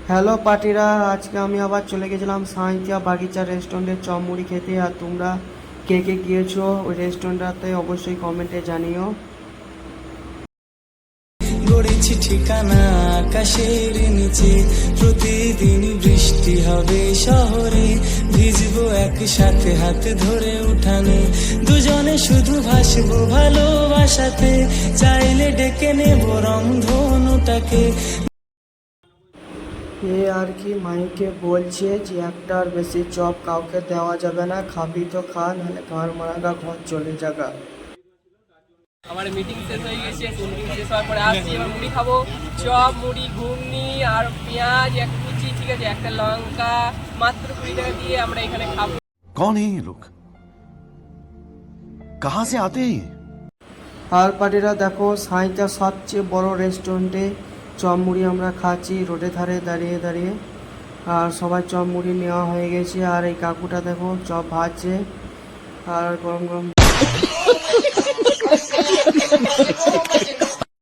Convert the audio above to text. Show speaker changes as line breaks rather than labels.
Hello পার্টিরা, আজকে আমি আবার চলে গেছিলাম সাঁইথিয়া বাগিচা রেস্টুরেন্টে চপ মুড়ি খেতে। আর তোমরা কে কে গিয়েছো ওই রেস্টুরেন্টটাতে অবশ্যই কমেন্টে জানিও।
গড়েছি ঠিকানা আকাশের নিচে, প্রতিদিন বৃষ্টি হবে শহরে, ভিজবো একসাথে হাত ধরে উঠানে, দুজনে শুধু ভাসবো ভালোবাসাতে, চাইলে ডেকে নেব রংধনুটাকে।
এ আর কি মাইকে বলছে যে একটার বেশি চপ কাউকে দেওয়া যাবে না, খাবি তো খা, নাহলে ঘর মারাগা, ঘর চলে যাগা।
আমার মিটিং শেষ হয়ে গেছে। মিটিং শেষ হওয়ার পরে আসছি, এবার মুড়ি খাবো। চপ মুড়ি ঘুগনি আর পেঁয়াজ এক কুচি, ঠিক আছে, একটা লঙ্কা, মাত্র 20 টাকা দিয়ে আমরা এখানে খাবো।
कौन है ये लोग? कहाँ से आते हैं ये?
আর পার্টিরা দেখো, সাঁইথিয়া সবচেয়ে বড় রেস্টুরেন্টে চপ মুড়ি আমরা খাচ্ছি রোডের ধারে দাঁড়িয়ে দাঁড়িয়ে। আর সবাই চপ মুড়ি নেওয়া হয়ে গেছে। আর এই কাকুটা দেখো চপ ভাজছে আর গরম গরম